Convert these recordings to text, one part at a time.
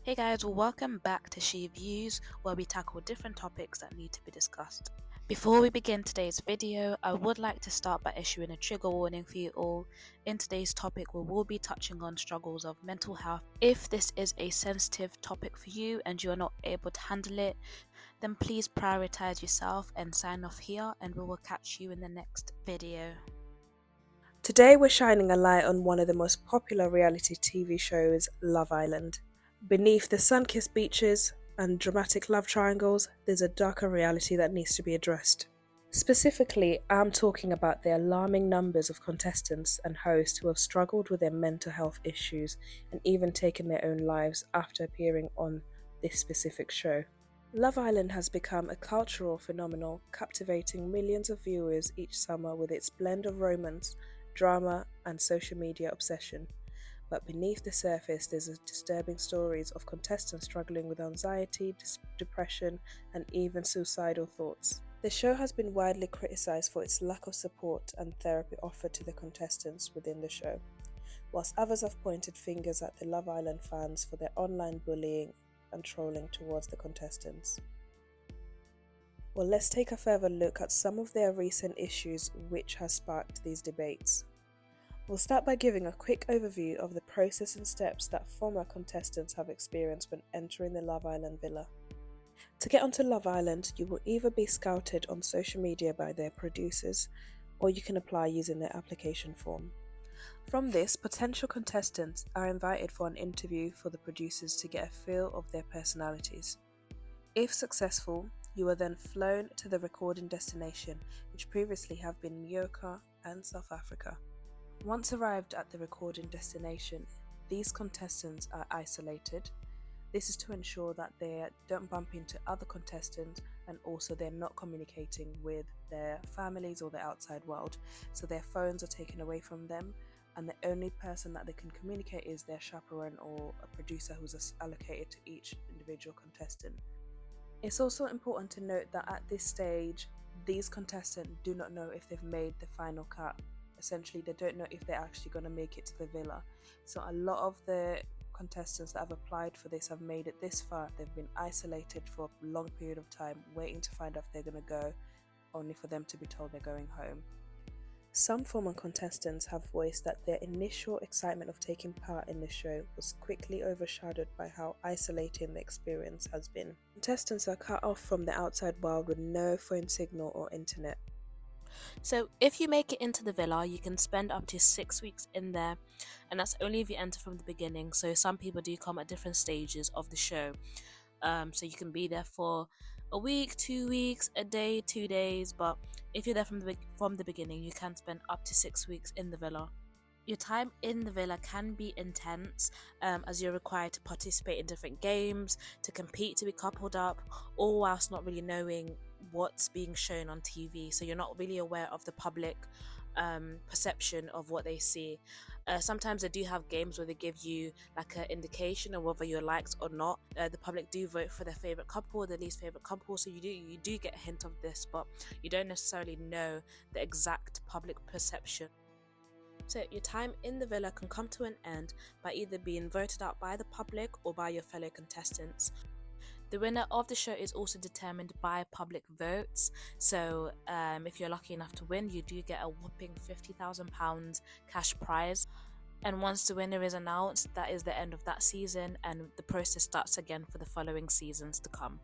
Hey guys, welcome back to She Views, where we tackle different topics that need to be discussed. Before we begin today's video, I would like to start by issuing a trigger warning for you all. In today's topic, we will be touching on struggles of mental health. If this is a sensitive topic for you and you are not able to handle it, then please prioritize yourself and sign off here, and we will catch you in the next video. Today we're shining a light on one of the most popular reality TV shows, Love Island. Beneath the sun-kissed beaches and dramatic love triangles, there's a darker reality that needs to be addressed. Specifically, I'm talking about the alarming numbers of contestants and hosts who have struggled with their mental health issues and even taken their own lives after appearing on this specific show. Love Island has become a cultural phenomenon, captivating millions of viewers each summer with its blend of romance, drama, and social media obsession. But beneath the surface, there's disturbing stories of contestants struggling with anxiety, depression, and even suicidal thoughts. The show has been widely criticized for its lack of support and therapy offered to the contestants within the show, whilst others have pointed fingers at the Love Island fans for their online bullying and trolling towards the contestants. Well, let's take a further look at some of their recent issues which has sparked these debates. We'll start by giving a quick overview of the process and steps that former contestants have experienced when entering the Love Island villa. To get onto Love Island, you will either be scouted on social media by their producers, or you can apply using their application form. From this, potential contestants are invited for an interview for the producers to get a feel of their personalities. If successful, you are then flown to the recording destination, which previously have been Mallorca and South Africa. Once arrived at the recording destination, these contestants are isolated. This is to ensure that they don't bump into other contestants, and also they're not communicating with their families or the outside world. So their phones are taken away from them, and the only person that they can communicate is their chaperone or a producer who's allocated to each individual contestant. It's also important to note that at this stage, these contestants do not know if they've made the final cut. Essentially, they don't know if they're actually going to make it to the villa. So a lot of the contestants that have applied for this have made it this far. They've been isolated for a long period of time, waiting to find out if they're going to go, only for them to be told they're going home. Some former contestants have voiced that their initial excitement of taking part in the show was quickly overshadowed by how isolating the experience has been. Contestants are cut off from the outside world with no phone signal or internet. So if you make it into the villa, you can spend up to 6 weeks in there, and that's only if you enter from the beginning. So some people do come at different stages of the show. So you can be there for a week, 2 weeks, a day, 2 days, but if you're there from the beginning, you can spend up to 6 weeks in the villa. Your time in the villa can be intense, as you're required to participate in different games, to compete, to be coupled up, all whilst not really knowing what's being shown on TV. So you're not really aware of the public perception of what they see. Sometimes they do have games where they give you like an indication of whether you're liked or not. The public do vote for their favourite couple or their least favourite couple, so you do get a hint of this, but you don't necessarily know the exact public perception. So your time in the villa can come to an end by either being voted out by the public or by your fellow contestants. The winner of the show is also determined by public votes. So if you're lucky enough to win, you do get a whopping £50,000 cash prize. And once the winner is announced, that is the end of that season, and the process starts again for the following seasons to come.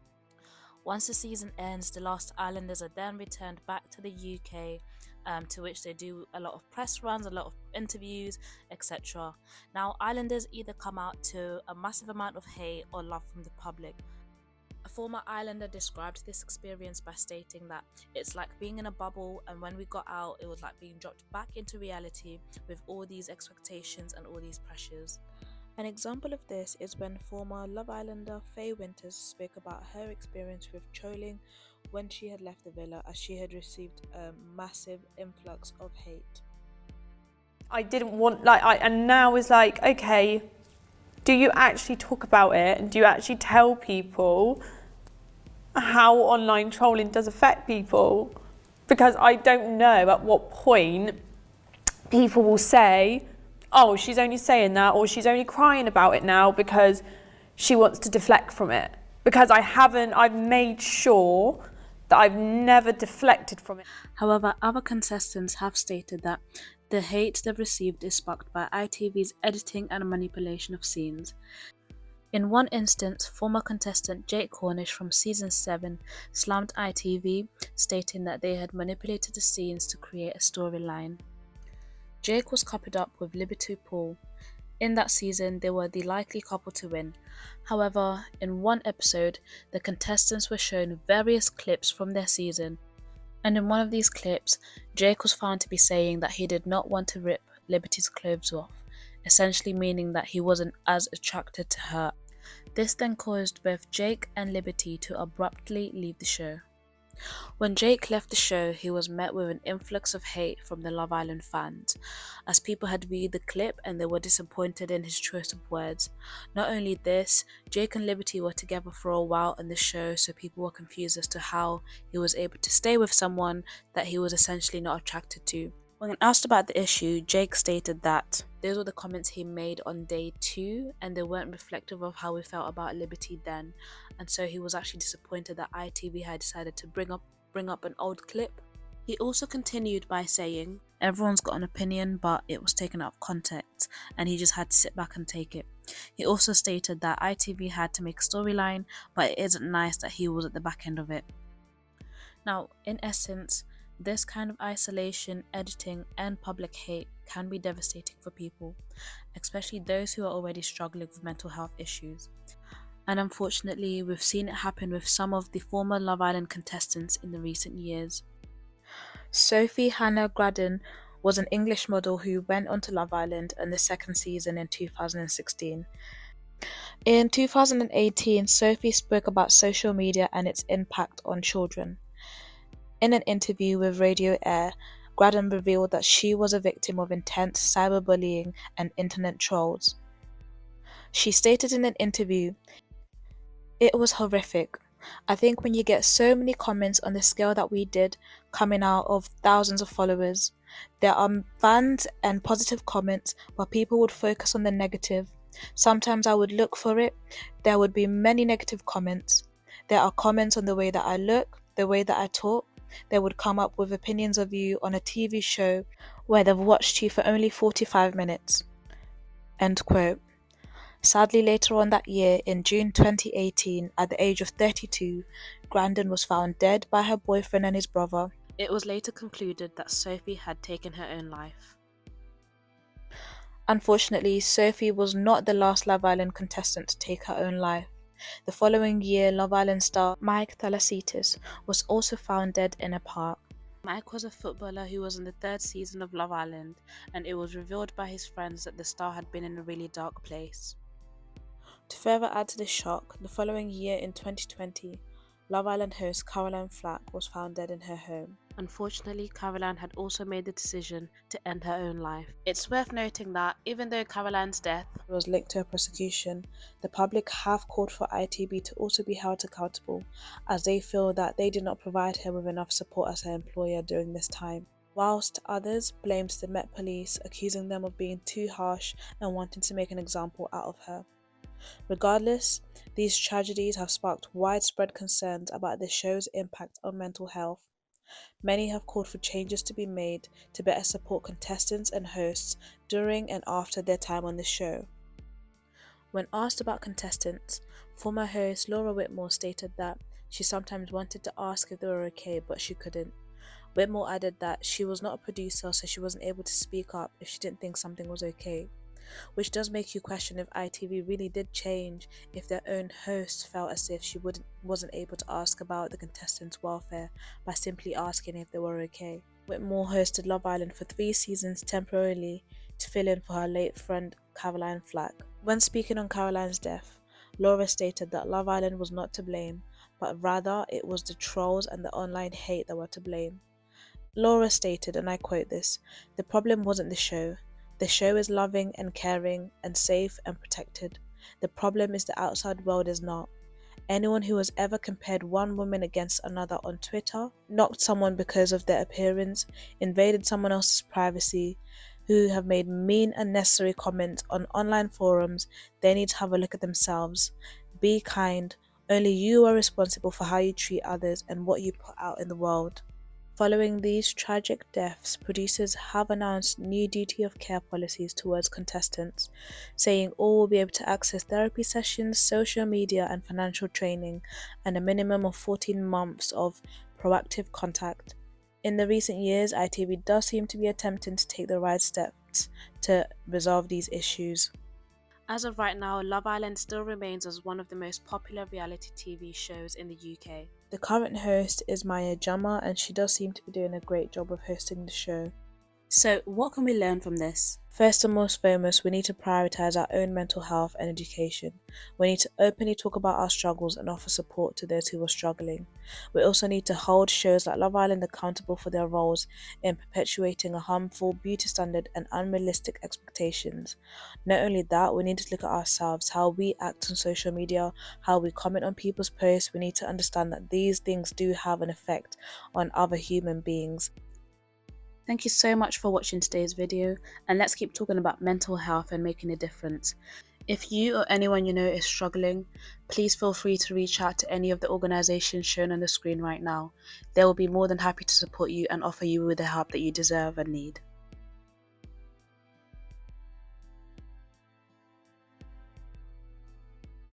Once the season ends, the last islanders are then returned back to the UK, to which they do a lot of press runs, a lot of interviews, etc. Now, islanders either come out to a massive amount of hate or love from the public. A former islander described this experience by stating that it's like being in a bubble, and when we got out, it was like being dropped back into reality with all these expectations and all these pressures. An example of this is when former Love Islander Faye Winters spoke about her experience with trolling when she had left the villa, as she had received a massive influx of hate. I didn't want, and now is like, okay, do you actually talk about it, and do you actually tell people how online trolling does affect people? Because I don't know at what point people will say, oh, she's only saying that, or she's only crying about it now because she wants to deflect from it, because I've made sure that I've never deflected from it. However, other contestants have stated that the hate they've received is sparked by ITV's editing and manipulation of scenes. In one instance, former contestant Jake Cornish from season 7 slammed ITV, stating that they had manipulated the scenes to create a storyline. Jake was coupled up with Liberty Paul. In that season, they were the likely couple to win. However, in one episode, the contestants were shown various clips from their season, and in one of these clips, Jake was found to be saying that he did not want to rip Liberty's clothes off, essentially meaning that he wasn't as attracted to her. This then caused both Jake and Liberty to abruptly leave the show. When Jake left the show, he was met with an influx of hate from the Love Island fans, as people had viewed the clip and they were disappointed in his choice of words. Not only this, Jake and Liberty were together for a while on the show, so people were confused as to how he was able to stay with someone that he was essentially not attracted to. When asked about the issue, Jake stated that those were the comments he made on day 2 and they weren't reflective of how he felt about Liberty then, and so he was actually disappointed that ITV had decided to bring up an old clip. He also continued by saying, everyone's got an opinion, but it was taken out of context and he just had to sit back and take it. He also stated that ITV had to make a storyline, but it isn't nice that he was at the back end of it. Now, in essence, this kind of isolation, editing, and public hate can be devastating for people, especially those who are already struggling with mental health issues. And unfortunately, we've seen it happen with some of the former Love Island contestants in the recent years. Sophie Hannah Graden was an English model who went onto Love Island in the second season in 2016. In 2018, Sophie spoke about social media and its impact on children. In an interview with Radio Air, Graden revealed that she was a victim of intense cyberbullying and internet trolls. She stated in an interview, "It was horrific. I think when you get so many comments on the scale that we did, coming out of thousands of followers, there are fans and positive comments, but people would focus on the negative. Sometimes I would look for it. There would be many negative comments. There are comments on the way that I look, the way that I talk. They would come up with opinions of you on a TV show where they've watched you for only 45 minutes. End quote. Sadly, later on that year, in June 2018, at the age of 32, Grandin was found dead by her boyfriend and his brother. It was later concluded that Sophie had taken her own life. Unfortunately, Sophie was not the last Love Island contestant to take her own life. The following year, Love Island star Mike Thalasitis was also found dead in a park. Mike was a footballer who was in the 3rd season of Love Island, and it was revealed by his friends that the star had been in a really dark place. To further add to the shock, the following year in 2020, Love Island host Caroline Flack was found dead in her home. Unfortunately, Caroline had also made the decision to end her own life. It's worth noting that even though Caroline's death was linked to her prosecution, the public have called for ITV to also be held accountable, as they feel that they did not provide her with enough support as her employer during this time. Whilst others blamed the Met Police, accusing them of being too harsh and wanting to make an example out of her. Regardless, these tragedies have sparked widespread concerns about the show's impact on mental health. Many have called for changes to be made to better support contestants and hosts during and after their time on the show. When asked about contestants, former host Laura Whitmore stated that she sometimes wanted to ask if they were okay, but she couldn't. Whitmore added that she was not a producer, so she wasn't able to speak up if she didn't think something was okay. Which does make you question if ITV really did change if their own host felt as if she wasn't able to ask about the contestants' welfare by simply asking if they were okay. Whitmore hosted Love Island for 3 seasons temporarily to fill in for her late friend Caroline Flack. When speaking on Caroline's death, Laura stated that Love Island was not to blame, but rather it was the trolls and the online hate that were to blame. Laura stated, and I quote this, "The problem wasn't the show. The show is loving and caring and safe and protected. The problem is the outside world is not. Anyone who has ever compared one woman against another on Twitter, knocked someone because of their appearance, invaded someone else's privacy, who have made mean, unnecessary comments on online forums, they need to have a look at themselves. Be kind. Only you are responsible for how you treat others and what you put out in the world. Following these tragic deaths, producers have announced new duty of care policies towards contestants, saying all will be able to access therapy sessions, social media, and financial training, and a minimum of 14 months of proactive contact. In the recent years, ITV does seem to be attempting to take the right steps to resolve these issues. As of right now, Love Island still remains as one of the most popular reality TV shows in the UK. The current host is Maya Jama, and she does seem to be doing a great job of hosting the show. So, what can we learn from this? First and most foremost, we need to prioritize our own mental health and education. We need to openly talk about our struggles and offer support to those who are struggling. We also need to hold shows like Love Island accountable for their roles in perpetuating a harmful beauty standard and unrealistic expectations. Not only that, we need to look at ourselves, how we act on social media, how we comment on people's posts. We need to understand that these things do have an effect on other human beings. Thank you so much for watching today's video, and let's keep talking about mental health and making a difference. If you or anyone you know is struggling, please feel free to reach out to any of the organisations shown on the screen right now. They will be more than happy to support you and offer you with the help that you deserve and need.